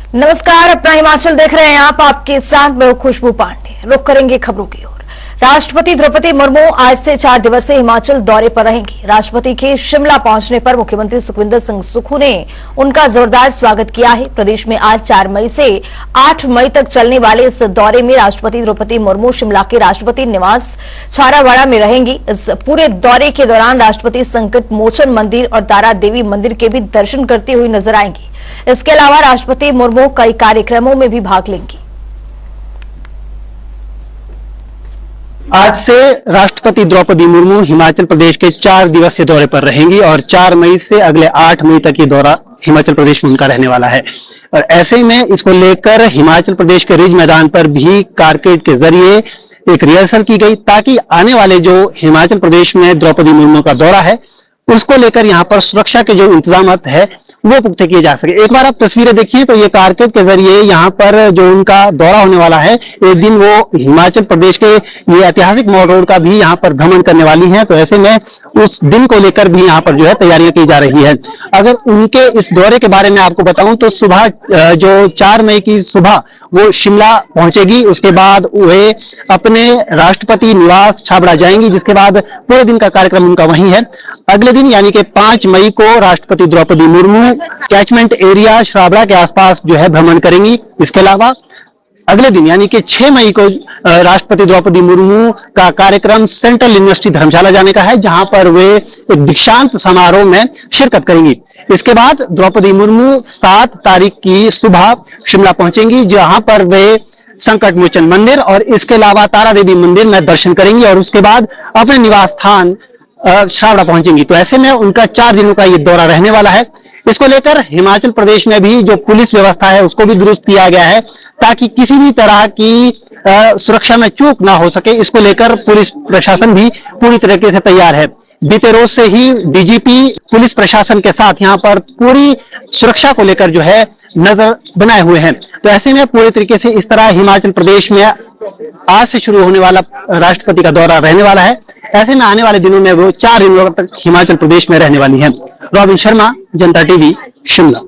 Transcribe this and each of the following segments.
नमस्कार, अपना हिमाचल देख रहे हैं आप। आपके साथ मैं खुशबू पांडे। रुक करेंगे खबरों की ओर। राष्ट्रपति द्रौपदी मुर्मू आज से 4 दिवसीय हिमाचल दौरे पर रहेंगी। राष्ट्रपति के शिमला पहुंचने पर मुख्यमंत्री सुखविंदर सिंह सुक्खू ने उनका जोरदार स्वागत किया है। प्रदेश में आज 4 मई से 8 मई तक चलने वाले इस दौरे में राष्ट्रपति द्रौपदी मुर्मू शिमला के राष्ट्रपति निवास छारावाड़ा में रहेंगी। इस पूरे दौरे के दौरान राष्ट्रपति संकट मोचन मंदिर और तारा देवी मंदिर के भी दर्शन करती हुई नजर आएंगी। इसके अलावा राष्ट्रपति मुर्मू कई कार्यक्रमों में भी भाग लेंगी। आज से राष्ट्रपति द्रौपदी मुर्मू हिमाचल प्रदेश के 4 दिवसीय दौरे पर रहेंगी और 4 मई से अगले 8 मई तक ये दौरा हिमाचल प्रदेश में उनका रहने वाला है। और ऐसे में इसको लेकर हिमाचल प्रदेश के रिज मैदान पर भी कारकेड के जरिए एक रिहर्सल की गई, ताकि आने वाले जो हिमाचल प्रदेश में द्रौपदी मुर्मू का दौरा है उसको लेकर यहाँ पर सुरक्षा के जो इंतजाम है वो पुख्ते किए जा सके। एक बार आप तस्वीरें देखिए तो ये कारकेड के जरिए यहाँ पर जो उनका दौरा होने वाला है, एक दिन वो हिमाचल प्रदेश के ये ऐतिहासिक मॉल रोड का भी यहाँ पर भ्रमण करने वाली हैं। तो ऐसे में उस दिन को लेकर भी यहाँ पर जो है तैयारियां की जा रही है। अगर उनके इस दौरे के बारे में आपको बताऊं तो सुबह जो 4 मई की सुबह वो शिमला पहुंचेगी। उसके बाद वे अपने राष्ट्रपति निवास छाबड़ा जाएंगी, जिसके बाद पूरे दिन का कार्यक्रम उनका वहीं है। अगले दिन यानी कि 5 मई को राष्ट्रपति द्रौपदी मुर्मू कैचमेंट एरिया छाबड़ा के आसपास जो है भ्रमण करेंगी। इसके अलावा अगले दिन यानी कि 6 मई को राष्ट्रपति द्रौपदी मुर्मू का कार्यक्रम सेंट्रल यूनिवर्सिटी धर्मशाला जाने का है, जहां पर वे एक दीक्षांत समारोह में शिरकत करेंगी। इसके बाद द्रौपदी मुर्मू 7 तारीख की सुबह शिमला पहुंचेंगी, जहां पर वे संकट मोचन मंदिर और इसके अलावा तारा देवी मंदिर में दर्शन करेंगी और उसके बाद अपने निवास स्थान छाबड़ा पहुंचेंगी। तो ऐसे में उनका 4 दिनों का ये दौरा रहने वाला है। इसको लेकर हिमाचल प्रदेश में भी जो पुलिस व्यवस्था है उसको भी दुरुस्त किया गया है, ताकि किसी भी तरह की सुरक्षा में चूक ना हो सके। इसको लेकर पुलिस प्रशासन भी पूरी तरीके से तैयार है। बीते रोज से ही डीजीपी पुलिस प्रशासन के साथ यहाँ पर पूरी सुरक्षा को लेकर जो है नजर बनाए हुए हैं। तो ऐसे में पूरी तरीके से इस तरह हिमाचल प्रदेश में आज से शुरू होने वाला राष्ट्रपति का दौरा रहने वाला है। ऐसे में आने वाले दिनों में वो 4 दिनों तक हिमाचल प्रदेश में रहने वाली है। रॉबिन शर्मा, जनता टीवी, शिमला।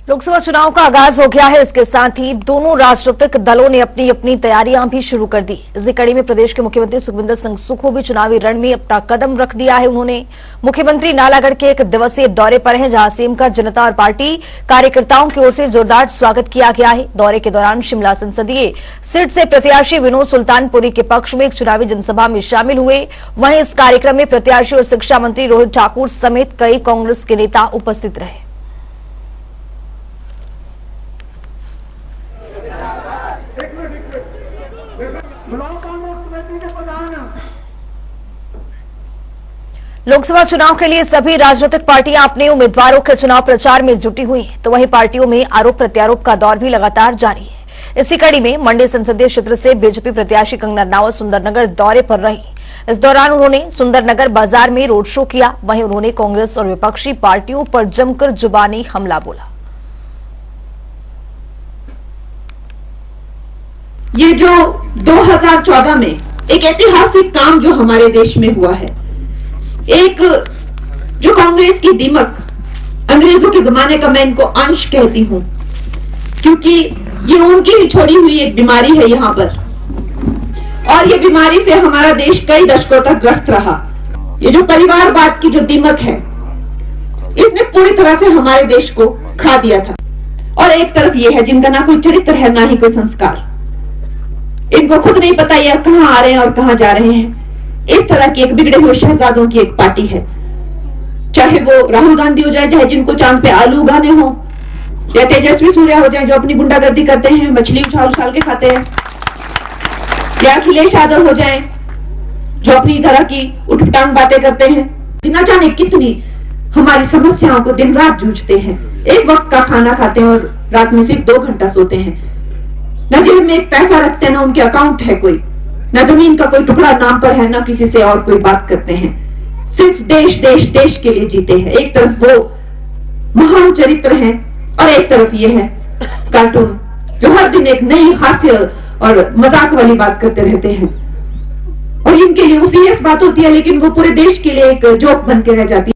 लोकसभा चुनाव का आगाज हो गया है। इसके साथ ही दोनों राजनीतिक दलों ने अपनी अपनी तैयारियां भी शुरू कर दी। इसी कड़ी में प्रदेश के मुख्यमंत्री सुखविंदर सिंह सुक्खू भी चुनावी रण में अपना कदम रख दिया है। उन्होंने मुख्यमंत्री नालागढ़ के 1 दिवसीय दौरे पर हैं, जहां सीएम का जनता और पार्टी कार्यकर्ताओं की ओर से जोरदार स्वागत किया गया है। दौरे के दौरान शिमला संसदीय सीट से प्रत्याशी विनोद सुल्तानपुरी के पक्ष में एक चुनावी जनसभा में शामिल हुए। वहीं इस कार्यक्रम में प्रत्याशी और शिक्षा मंत्री रोहित ठाकुर समेत कई कांग्रेस के नेता उपस्थित रहे। लोकसभा चुनाव के लिए सभी राजनीतिक पार्टियां अपने उम्मीदवारों के चुनाव प्रचार में जुटी हुई हैं, तो वहीं पार्टियों में आरोप प्रत्यारोप का दौर भी लगातार जारी है। इसी कड़ी में मंडी संसदीय क्षेत्र से बीजेपी प्रत्याशी कंगना रनावत सुंदरनगर दौरे पर रही। इस दौरान उन्होंने सुंदरनगर बाजार में रोड शो किया। वहीं उन्होंने कांग्रेस और विपक्षी पार्टियों पर जमकर जुबानी हमला बोला। ये जो 2014 में एक ऐतिहासिक काम जो हमारे देश में हुआ है, एक जो कांग्रेस की दीमक, अंग्रेजों के जमाने का मैं इनको अंश कहती हूं, क्योंकि ये उनकी ही छोड़ी हुई एक बीमारी है यहाँ पर, और ये बीमारी से हमारा देश कई दशकों तक ग्रस्त रहा। ये जो परिवारवाद की जो दीमक है, इसने पूरी तरह से हमारे देश को खा दिया था। और एक तरफ ये है जिनका ना कोई चरित्र है, ना ही कोई संस्कार, इनको खुद नहीं पता ये कहां आ रहे हैं और कहां जा रहे हैं। इस तरह की एक बिगड़े हुए शहजादों की एक पार्टी है, चाहे वो राहुल गांधी हो जाए, चाहे जिनको चांद पे आलू उगाने हो, या तेजस्वी सूर्या हो जाए जो अपनी गुंडागर्दी करते हैं, मछली उछाल उछाल के खाते हैं, या अखिलेश यादव हो जाए जो अपनी तरह की उठपटांग बातें करते हैं। न जाने कितनी हमारी समस्याओं को दिन रात जूझते हैं, एक वक्त का खाना खाते हैं और रात में सिर्फ 2 घंटा सोते हैं। न जेब में एक पैसा रखते हैं, ना उनके अकाउंट है कोई, न जमीन का कोई टुकड़ा नाम पर है, न किसी से और कोई बात करते हैं। सिर्फ देश देश देश के लिए जीते हैं। एक तरफ वो महान चरित्र हैं और एक तरफ ये है कार्टून जो हर दिन एक नई हास्य और मजाक वाली बात करते रहते हैं, और इनके लिए वो सीरियस बात होती है, लेकिन वो पूरे देश के लिए एक जोक बन के रह जाती है।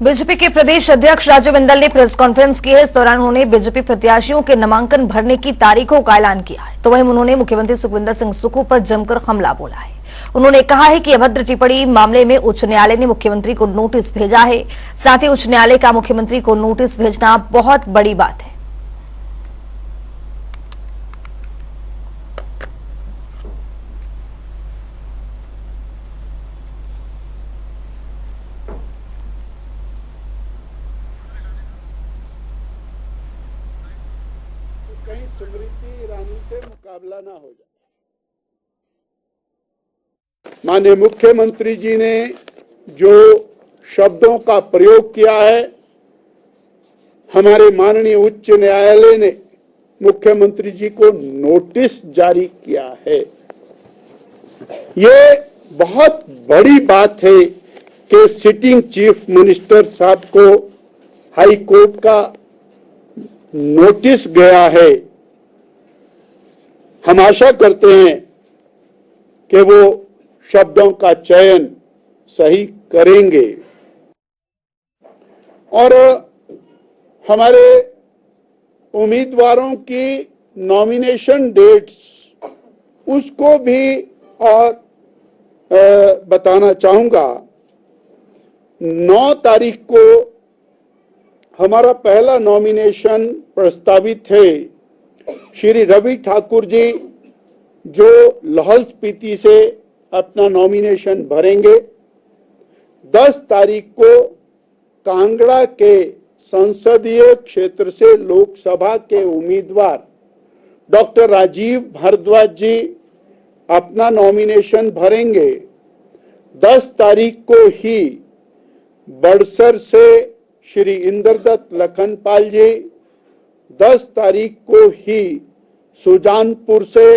बीजेपी के प्रदेश अध्यक्ष राजू बिंदल ने प्रेस कॉन्फ्रेंस की है। इस दौरान उन्होंने बीजेपी प्रत्याशियों के नामांकन भरने की तारीखों का ऐलान किया है। तो वहीं उन्होंने मुख्यमंत्री सुखविंदर सिंह सुक्खू पर जमकर हमला बोला है। उन्होंने कहा है कि अभद्र टिप्पणी मामले में उच्च न्यायालय ने मुख्यमंत्री को नोटिस भेजा है। साथ ही उच्च न्यायालय का मुख्यमंत्री को नोटिस भेजना बहुत बड़ी बात है। कहीं स्मृति ईरानी से मुकाबला ना हो जाए। माननीय मुख्यमंत्री जी ने जो शब्दों का प्रयोग किया है, हमारे माननीय उच्च न्यायालय ने मुख्यमंत्री जी को नोटिस जारी किया है। ये बहुत बड़ी बात है कि सिटिंग चीफ मिनिस्टर साहब को हाई कोर्ट का नोटिस गया है। हम आशा करते हैं कि वो शब्दों का चयन सही करेंगे और हमारे उम्मीदवारों की नॉमिनेशन डेट्स उसको भी और बताना चाहूंगा। 9 तारीख को हमारा पहला नॉमिनेशन प्रस्तावित है। श्री रवि ठाकुर जी जो लाहौल स्पीति से अपना नॉमिनेशन भरेंगे। 10 तारीख को कांगड़ा के संसदीय क्षेत्र से लोकसभा के उम्मीदवार डॉक्टर राजीव भारद्वाज जी अपना नॉमिनेशन भरेंगे। 10 तारीख को ही बड़सर से श्री इंद्रदत्त लखनपाल जी, 10 तारीख को ही सुजानपुर से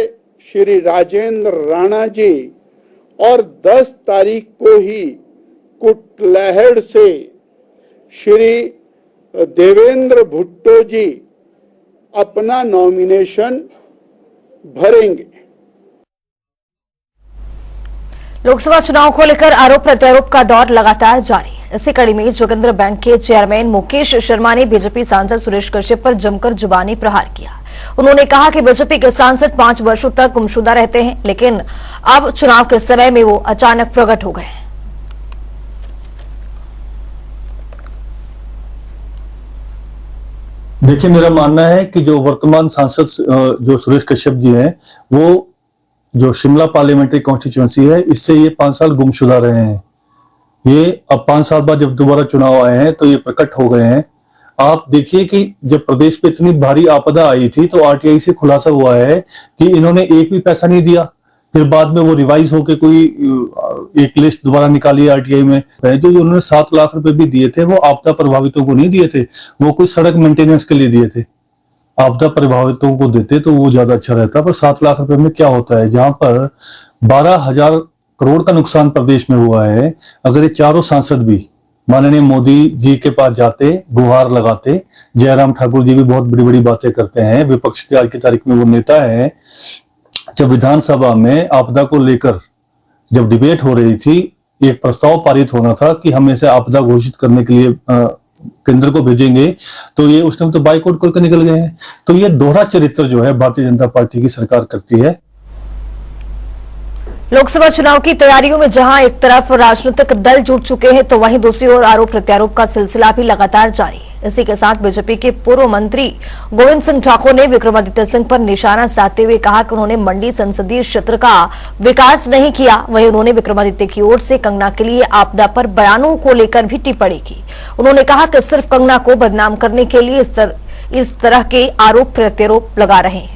श्री राजेंद्र राणा जी और 10 तारीख को ही कुटलहड़ से श्री देवेंद्र भुट्टो जी अपना नॉमिनेशन भरेंगे। लोकसभा चुनाव को लेकर आरोप प्रत्यारोप का दौर लगातार जारी है। इसी कड़ी में जोगिंद्र बैंक के चेयरमैन मुकेश शर्मा ने बीजेपी सांसद सुरेश कश्यप पर जमकर जुबानी प्रहार किया। उन्होंने कहा कि बीजेपी के सांसद 5 वर्षों तक गुमशुदा रहते हैं, लेकिन अब चुनाव के समय में वो अचानक प्रकट हो गए हैं। देखिए, मेरा मानना है कि जो वर्तमान सांसद जो सुरेश कश्यप जी हैं, वो जो शिमला पार्लियामेंट्री कॉन्स्टिट्यूएंसी है, इससे ये 5 साल गुमशुदा रहे हैं। ये अब 5 साल बाद जब दोबारा चुनाव आए हैं तो ये प्रकट हो गए हैं। आप देखिए कि जब प्रदेश पे इतनी भारी आपदा आई थी तो आरटीआई से खुलासा हुआ है कि इन्होंने एक भी पैसा नहीं दिया। फिर बाद में वो रिवाइज होके कोई एक लिस्ट दोबारा निकाली आरटीआई में, जो उन्होंने 7 लाख रुपए भी दिए थे वो आपदा प्रभावितों को नहीं दिए थे, वो कुछ सड़क मेंटेनेंस के लिए दिए थे। आपदा प्रभावितों को देते तो वो ज्यादा अच्छा रहता, पर 7 लाख रुपए में क्या होता है, जहां पर 12,000 करोड़ का नुकसान प्रदेश में हुआ है। अगर ये चारों सांसद भी माननीय मोदी जी के पास जाते, गुहार लगाते, जयराम ठाकुर जी भी बहुत बड़ी बड़ी बातें करते हैं, विपक्ष के आज की तारीख में वो नेता है। जब विधानसभा में आपदा को लेकर जब डिबेट हो रही थी, एक प्रस्ताव पारित होना था कि हम इसे आपदा घोषित करने के लिए केंद्र को भेजेंगे, तो ये उस टाइम तो बाइकआउट करके निकल गए हैं। तो ये दोहरा चरित्र जो है भारतीय जनता पार्टी की सरकार करती है। लोकसभा चुनाव की तैयारियों में जहां एक तरफ राजनीतिक दल जुट चुके हैं, तो वहीं दूसरी ओर आरोप प्रत्यारोप का सिलसिला भी लगातार जारी है। इसी के साथ बीजेपी के पूर्व मंत्री गोविंद सिंह ठाकुर ने विक्रमादित्य सिंह पर निशाना साधते हुए कहा कि उन्होंने मंडी संसदीय क्षेत्र का विकास नहीं किया। वहीं उन्होंने विक्रमादित्य की ओर से कंगना के लिए आपदा पर बयानों को लेकर भी टिप्पणी की। उन्होंने कहा कि सिर्फ कंगना को बदनाम करने के लिए इस तरह के आरोप प्रत्यारोप लगा रहे हैं।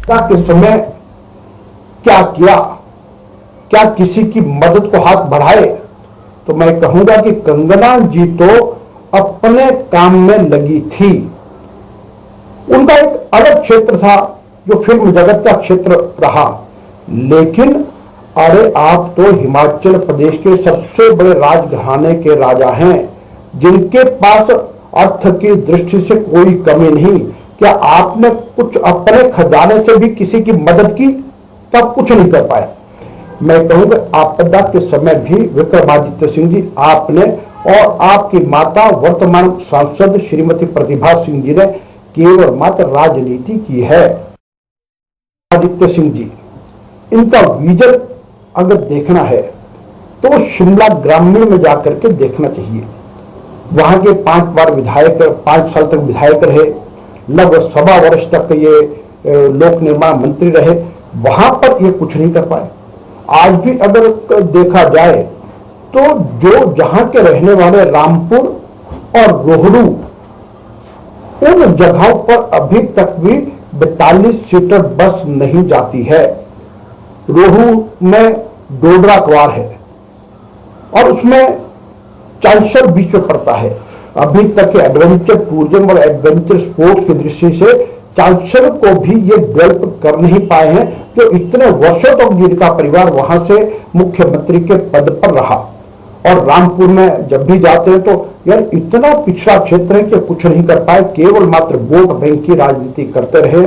के समय क्या किया, क्या किसी की मदद को हाथ बढ़ाए, तो मैं कहूंगा कि कंगना जी तो अपने काम में लगी थी। उनका एक अलग क्षेत्र था जो फिल्म जगत का क्षेत्र रहा, लेकिन अरे आप तो हिमाचल प्रदेश के सबसे बड़े राजघराने के राजा हैं, जिनके पास अर्थ की दृष्टि से कोई कमी नहीं। क्या आपने कुछ अपने खजाने से भी किसी की मदद की? तब कुछ नहीं कर पाए। मैं कहूंगा आपदा के समय भी विक्रमादित्य सिंह जी आपने और आपकी माता वर्तमान सांसद श्रीमती प्रतिभा सिंह जी ने केवल मात्र राजनीति की है। आदित्य सिंह जी, इनका विजन अगर देखना है तो शिमला ग्रामीण में जाकर के देखना चाहिए। वहां के 5 बार विधायक, 5 साल तक विधायक रहे, लगभग 1.25 वर्ष तक ये लोक निर्माण मंत्री रहे, वहां पर ये कुछ नहीं कर पाए। आज भी अगर देखा जाए तो जो जहां के रहने वाले रामपुर और रोहड़ू, उन जगहों पर अभी तक भी 42 सीटर बस नहीं जाती है। रोहू में डोडरा क्वार है और उसमें चांसर बीच में पड़ता है। अभी तक एडवेंचर टूरिज्म और एडवेंचर स्पोर्ट्स की दृष्टि से चांसर को भी ये डेवलप कर नहीं पाए हैं, जो इतने वर्षों तक जिनका परिवार वहां से मुख्यमंत्री के पद पर रहा। और रामपुर में जब भी जाते हैं तो यार इतना पिछड़ा क्षेत्र है कि कुछ नहीं कर पाए, केवल मात्र वोट बैंक की राजनीति करते रहे।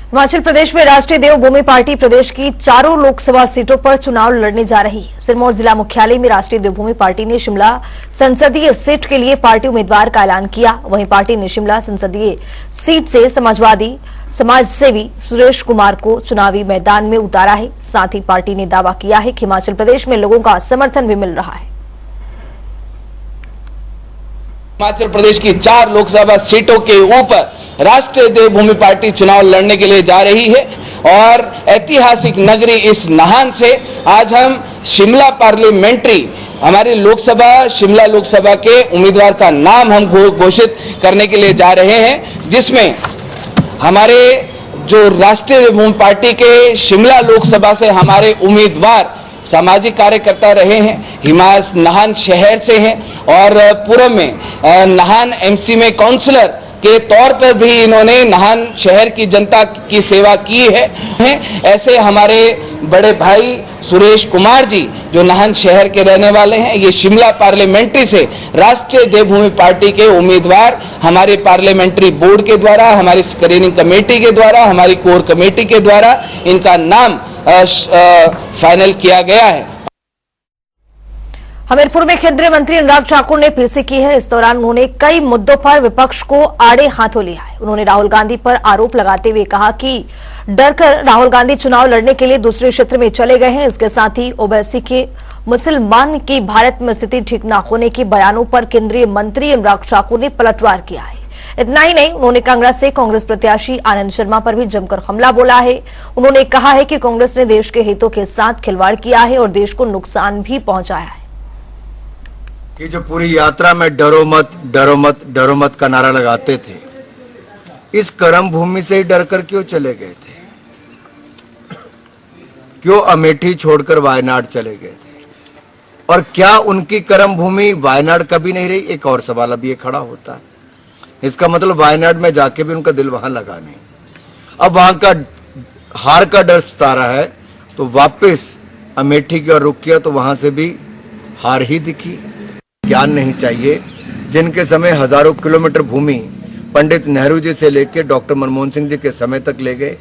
हिमाचल प्रदेश में राष्ट्रीय देवभूमि पार्टी प्रदेश की 4 लोकसभा सीटों पर चुनाव लड़ने जा रही है। सिरमौर जिला मुख्यालय में राष्ट्रीय देवभूमि पार्टी ने शिमला संसदीय सीट के लिए पार्टी उम्मीदवार का ऐलान किया। वहीं पार्टी ने शिमला संसदीय सीट से समाजसेवी सुरेश कुमार को चुनावी मैदान में उतारा है। साथ ही पार्टी ने दावा किया है कि हिमाचल प्रदेश में लोगों का समर्थन भी मिल रहा है। हिमाचल प्रदेश की 4 लोकसभा सीटों के ऊपर राष्ट्रीय देवभूमि पार्टी चुनाव लड़ने के लिए जा रही है और ऐतिहासिक नगरी इस नाहन से आज हम शिमला पार्लियामेंट्री हमारी लोकसभा शिमला लोकसभा के उम्मीदवार का नाम हम घोषित करने के लिए जा रहे हैं, जिसमें हमारे जो राष्ट्रीय देवभूमि पार्टी के शिमला लोकसभा से हमारे उम्मीदवार सामाजिक कार्यकर्ता रहे हैं, नाहन शहर से हैं और पूर्व में नाहन एमसी में काउंसलर के तौर पर भी इन्होंने नाहन शहर की जनता की सेवा की है। ऐसे हमारे बड़े भाई सुरेश कुमार जी जो नाहन शहर के रहने वाले हैं, ये शिमला पार्लियामेंट्री से राष्ट्रीय देवभूमि पार्टी के उम्मीदवार हमारे पार्लियामेंट्री बोर्ड के द्वारा, हमारी स्क्रीनिंग कमेटी के द्वारा, हमारी कोर कमेटी के द्वारा इनका नाम फाइनल किया गया है। हमीरपुर में केंद्रीय मंत्री अनुराग ठाकुर ने पीसी की है। इस दौरान उन्होंने कई मुद्दों पर विपक्ष को आड़े हाथों लिया है। उन्होंने राहुल गांधी पर आरोप लगाते हुए कहा कि डरकर राहुल गांधी चुनाव लड़ने के लिए दूसरे क्षेत्र में चले गए हैं। इसके साथ ही ओवैसी के मुसलमान की भारत में स्थिति ठीक न होने के बयानों पर केंद्रीय मंत्री अनुराग ठाकुर ने पलटवार किया है। इतना ही नहीं, उन्होंने कांगड़ा से कांग्रेस प्रत्याशी आनंद शर्मा पर भी जमकर हमला बोला है। उन्होंने कहा है कि कांग्रेस ने देश के हितों के साथ खिलवाड़ किया है और देश को नुकसान भी पहुंचाया है। कि जो पूरी यात्रा में डरो मत डरो मत डरो मत का नारा लगाते थे, इस कर्म भूमि से ही डरकर क्यों चले गए थे? क्यों अमेठी छोड़कर वायनाड चले गए थे? और क्या उनकी कर्म भूमि वायनाड कभी नहीं रही? एक और सवाल अब ये खड़ा होता है, इसका मतलब वायनाड में जाके भी उनका दिल वहां लगा नहीं। अब वहां का हार का डर सता रहा है तो वापस अमेठी की ओर रुक किया तो वहां से भी हार ही दिखी। ज्ञान नहीं चाहिए जिनके समय हजारों किलोमीटर भूमि पंडित नेहरू जी से लेकर डॉक्टर मनमोहन सिंह जी के समय तक ले गए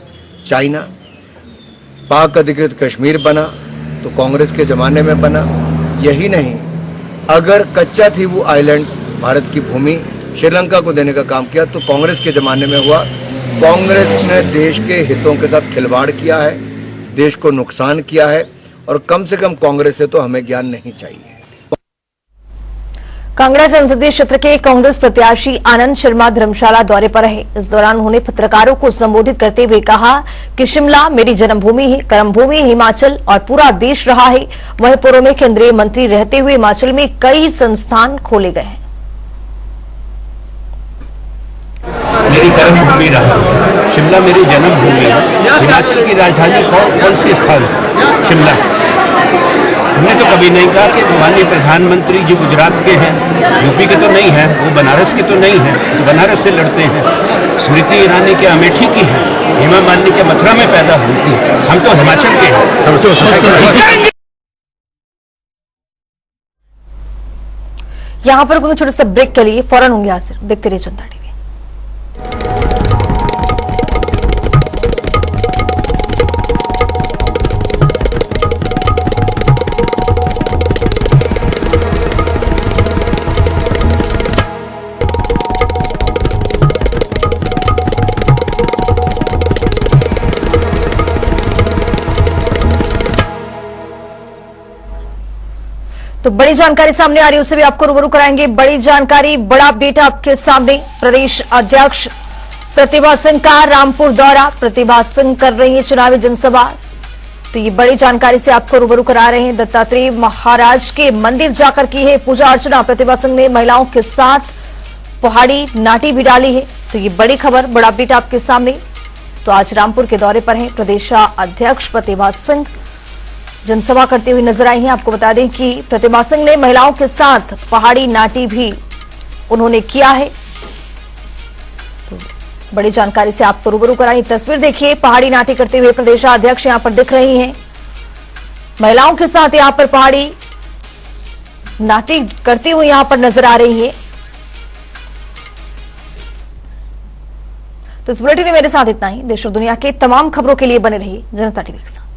चाइना। पाक अधिकृत कश्मीर बना तो कांग्रेस के जमाने में बना। यही नहीं, अगर कच्चा थी वो आइलैंड भारत की भूमि श्रीलंका को देने का काम किया तो कांग्रेस के जमाने में हुआ। कांग्रेस ने देश के हितों के साथ खिलवाड़ किया है, देश को नुकसान किया है और कम से कम कांग्रेस से तो हमें ज्ञान नहीं चाहिए। कांगड़ा संसदीय क्षेत्र के कांग्रेस प्रत्याशी आनंद शर्मा धर्मशाला दौरे पर रहे। इस दौरान उन्होंने पत्रकारों को संबोधित करते हुए कहा कि शिमला मेरी जन्मभूमि है, कर्मभूमि हिमाचल और पूरा देश रहा है। वहीं पूर्व में केंद्रीय मंत्री रहते हुए हिमाचल में कई संस्थान खोले गए हैं। मेरी कर्मभूमि रहा, शिमला मेरी जन्मभूमि है। हिमाचल की राजधानी कौन सी स्थान? शिमला। हमने तो कभी नहीं कहा कि माननीय प्रधानमंत्री जी गुजरात के हैं, यूपी के तो नहीं हैं, वो बनारस के तो नहीं हैं, तो बनारस से लड़ते हैं। स्मृति ईरानी के अमेठी की है, हेमा मालिनी के मथुरा में पैदा हुई थी। हम तो हिमाचल के हैं। यहाँ पर कोई छोटे से ब्रेक के लिए फौरन होंगे हाजिर। देखते रहिए जनता टीवी। तो बड़ी जानकारी सामने आ रही है, उसे भी आपको रूबरू कराएंगे। बड़ी जानकारी, बड़ा अपडेट आपके सामने। प्रदेश अध्यक्ष प्रतिभा सिंह का रामपुर दौरा, प्रतिभा सिंह कर रही है चुनावी जनसभा। तो ये बड़ी जानकारी से आपको रूबरू करा रहे हैं। दत्तात्रेय महाराज के मंदिर जाकर की है पूजा अर्चना प्रतिभा सिंह ने। महिलाओं के साथ पहाड़ी नाटी भी डाली है। तो ये बड़ी खबर, बड़ा अपडेट आपके सामने। तो आज रामपुर के दौरे पर हैं प्रदेश अध्यक्ष प्रतिभा सिंह, जनसभा करते हुए नजर आई हैं। आपको बता दें कि प्रतिभा सिंह ने महिलाओं के साथ पहाड़ी नाटी भी उन्होंने किया है। तो बड़ी जानकारी से आपको रूबरू कराई। तस्वीर देखिए, पहाड़ी नाटी करते हुए प्रदेश अध्यक्ष यहां पर दिख रही हैं। महिलाओं के साथ यहां पर पहाड़ी नाटी करती हुई यहां पर नजर आ रही है। तो इस बुलेटिन में मेरे साथ इतना ही। देश और दुनिया के तमाम खबरों के लिए बने रहिए जनता टीवी के साथ।